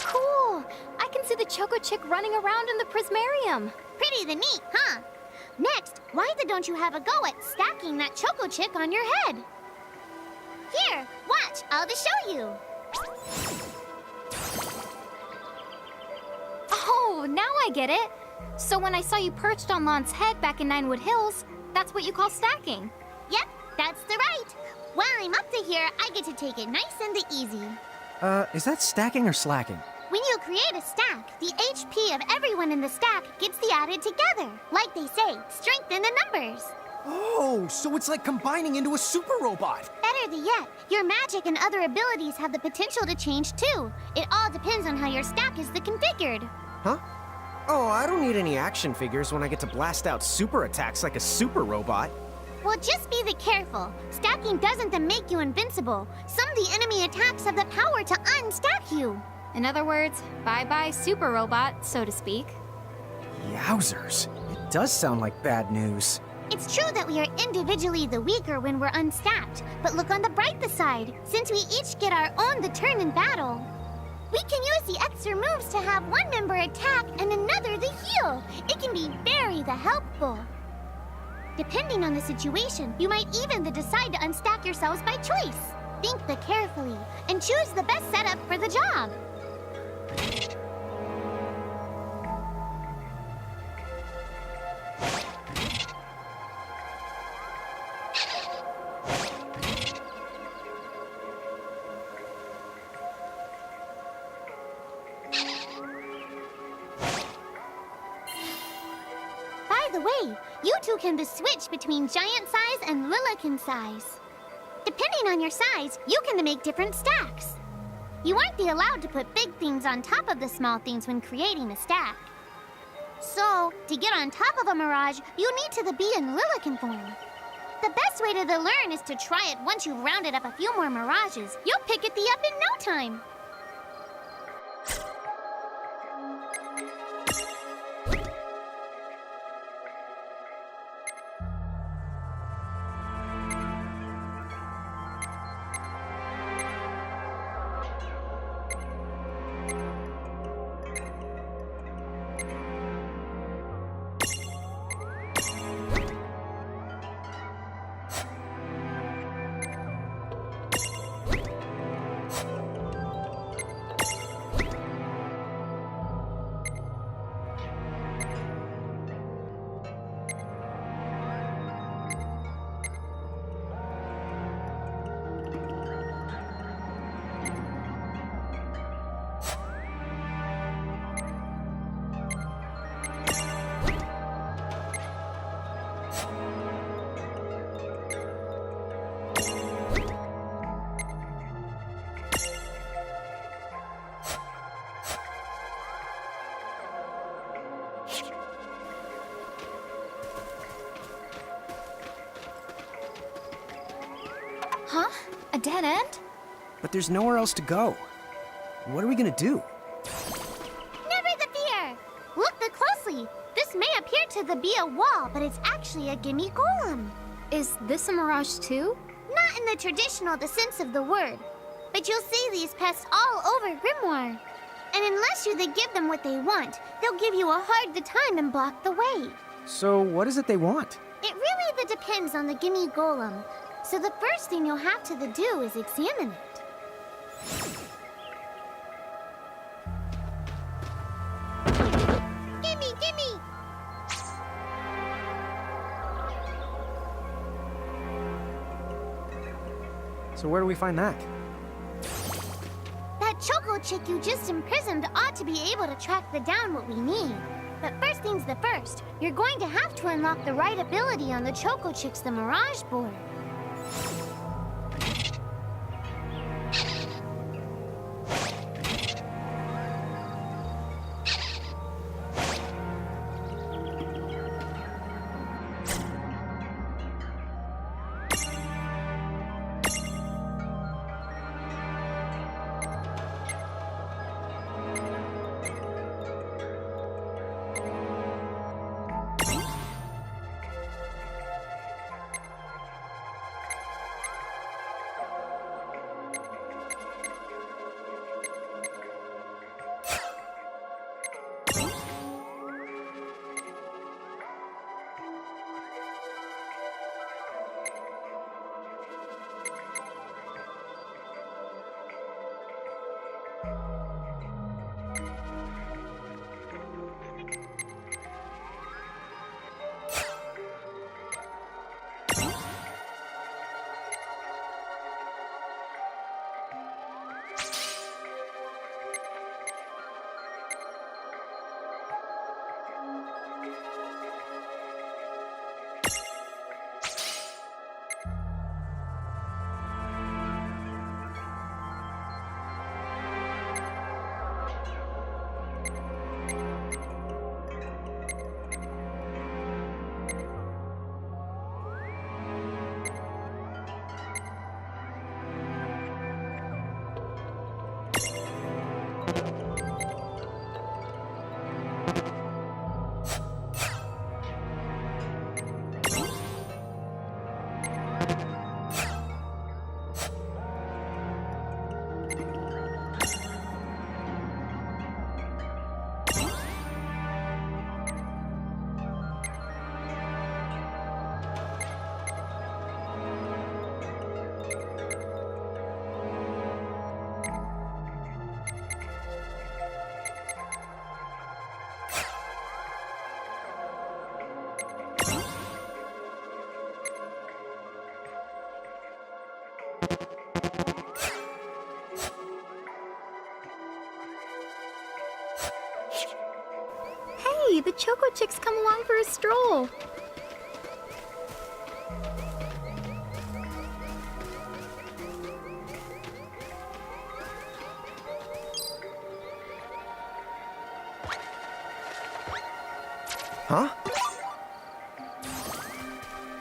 Cool! I can see the Choco Chick running around in the Prismarium. Pretty neat, huh? Next, why don't you have a go at stacking that Choco Chick on your head? Here, watch, I'll just show you. Oh, now I get it. So when I saw you perched on Lon's head back in Ninewood Hills, that's what you call stacking. Yep, that's the right. While I'm up to here, I get to take it nice and easy. Is that stacking or slacking? When you create a stack, the HP of everyone in the stack gets the added together. Like they say, strengthen the numbers. Oh, so it's like combining into a super robot. Better yet, your magic and other abilities have the potential to change too. It all depends on how your stack is configured. Huh? Oh, I don't need any action figures when I get to blast out super attacks like a super robot. Well, just be careful. Stacking doesn't make you invincible. Some of the enemy attacks have the power to unstack you. In other words, bye-bye super robot, so to speak. Yowzers. It does sound like bad news. It's true that we are individually the weaker when we're unstacked, but look on the brighter side. Since we each get our own turn in battle, we can use the extra moves to have one member attack and another the heal. It can be very helpful. Depending on the situation, you might even decide to unstack yourselves by choice. Think carefully and choose the best setup for the job. By the way, you two can switch between giant size and Lilican size. Depending on your size, you can make different stacks. You aren't allowed to put big things on top of the small things when creating a stack. So, to get on top of a Mirage, you need to be in Lilican form. The best way to learn is to try it once you've rounded up a few more Mirages. You'll pick it up in no time. Huh? A dead end? But there's nowhere else to go. What are we gonna do? Never the fear! Look closely. This may appear to be a wall, but it's actually a gimme golem. Is this a Mirage too? Not in the traditional sense of the word, but you'll see these pests all over Grimoire. And unless you give them what they want, they'll give you a hard time and block the way. So what is it they want? It really depends on the gimme golem. So the first thing you'll have to do is examine it. Gimme! So where do we find that? That Choco Chick you just imprisoned ought to be able to track down what we need. But first things first, you're going to have to unlock the right ability on the Choco Chick's Mirage board. Hey, the Choco Chick's come along for a stroll. Huh?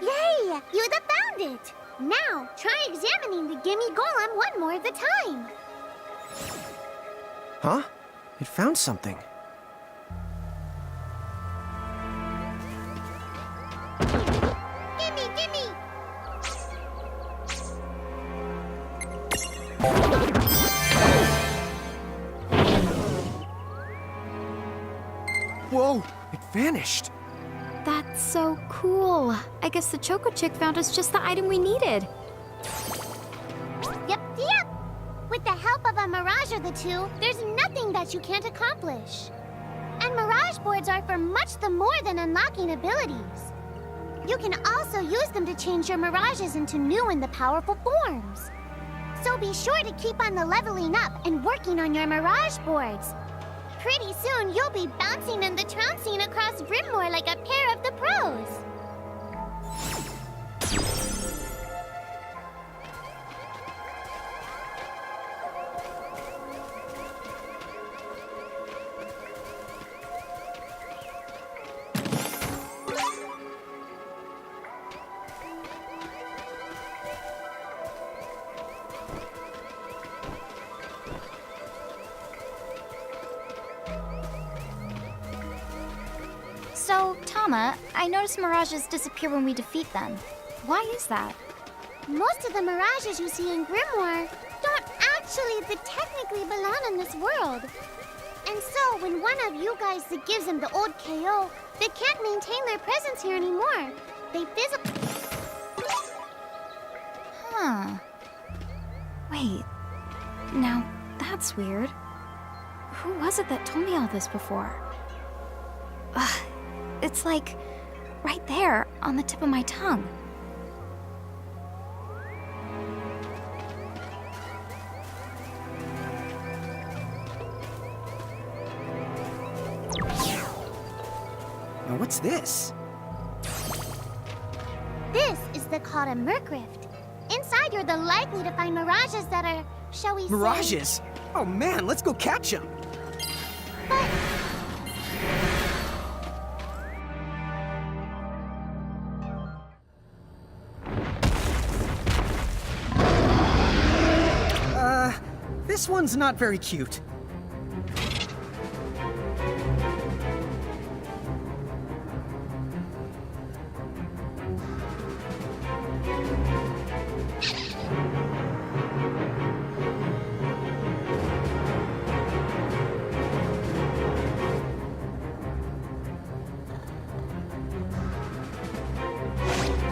Yay! You found it! Now, try examining the Gimme Golem one more at a time. Huh? It found something. Gimme, gimme! Whoa! It vanished! That's so cool. I guess the Choco Chick found us just the item we needed. Yep. With the help of a Mirage or the two, there's nothing that you can't accomplish. And Mirage boards are for much the more than unlocking abilities. You can also use them to change your Mirages into new and powerful forms. So be sure to keep on the leveling up and working on your Mirage boards. Pretty soon, you'll be bouncing and trouncing across Brimmore like a pair of the pros. So, Tama, I noticed Mirages disappear when we defeat them. Why is that? Most of the Mirages you see in Grimoire don't actually technically belong in this world. And so, when one of you guys gives them the old KO, they can't maintain their presence here anymore. They physically... Huh. Wait. Now, that's weird. Who was it that told me all this before? Ugh. It's like right there on the tip of my tongue. Now what's this? This is called a Merc Rift. Inside, you're likely to find Mirages that are, shall we say... Mirages? Oh man, let's go catch them! But... This one's not very cute.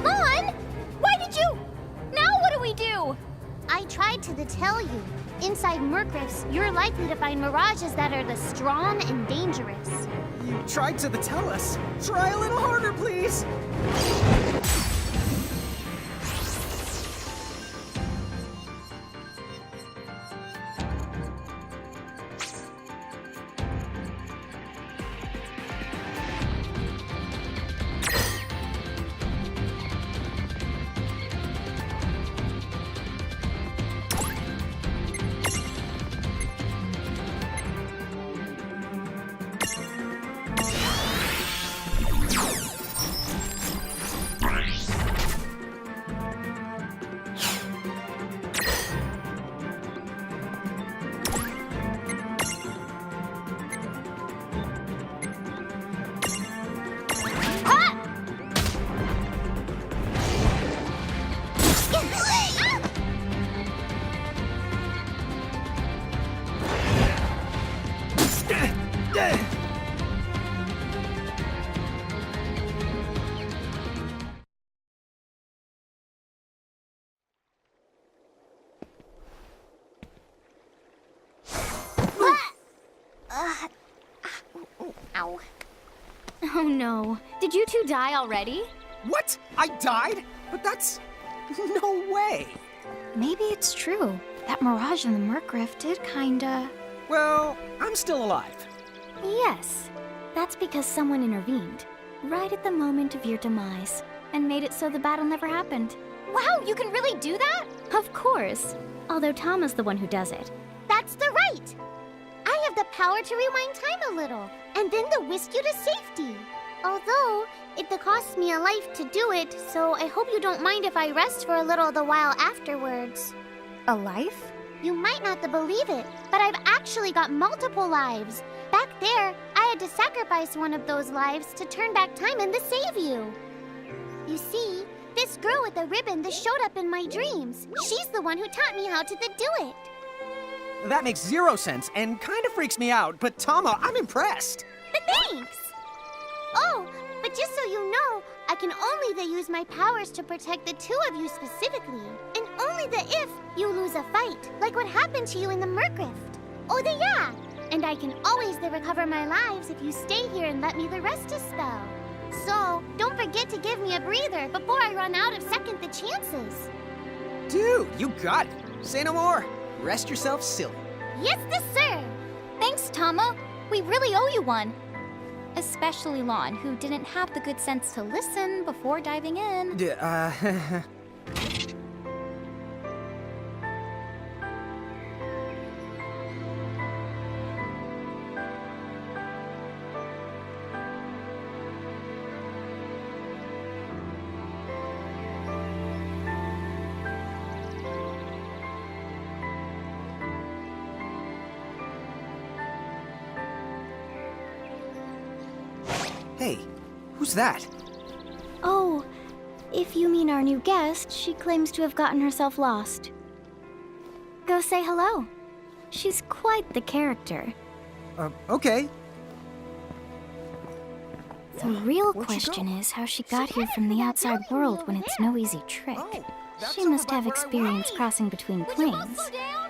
Mon! Why did you... Now what do we do? I tried to tell you. Inside Murkrifts, you're likely to find mirages that are the strong and dangerous. You tried to tell us. Try a little harder, please. Ow. Oh no. Did you two die already? What? I died? But that's... no way. Maybe it's true. That mirage in the Murkrift did kinda... Well, I'm still alive. Yes. That's because someone intervened. Right at the moment of your demise. And made it so the battle never happened. Wow, you can really do that? Of course. Although Tama's the one who does it. That's the right! I have the power to rewind time a little, and then to whisk you to safety. Although, it costs me a life to do it, so I hope you don't mind if I rest for a little the while afterwards. A life? You might not believe it, but I've actually got multiple lives. Back there, I had to sacrifice one of those lives to turn back time and to save you. You see, this girl with the ribbon that showed up in my dreams, she's the one who taught me how to do it. That makes 0 sense and kind of freaks me out, but Tama, I'm impressed. Thanks! Oh, but just so you know, I can only use my powers to protect the two of you specifically. And only if you lose a fight, like what happened to you in the Murkrift. Oh, yeah! And I can always recover my lives if you stay here and let me rest a spell. So, don't forget to give me a breather before I run out of second the chances. Dude, you got it. Say no more. Rest yourself silly. Yes, sir! Thanks, Tama. We really owe you one. Especially Lon, who didn't have the good sense to listen before diving in. Hey, who's that? Oh, if you mean our new guest, she claims to have gotten herself lost. Go say hello. She's quite the character. Okay. The real Where'd she question go? is how she got here from the outside world when it's no easy trick. Oh, that's She over must by have where I experience was. crossing between Would you both planes. slow down?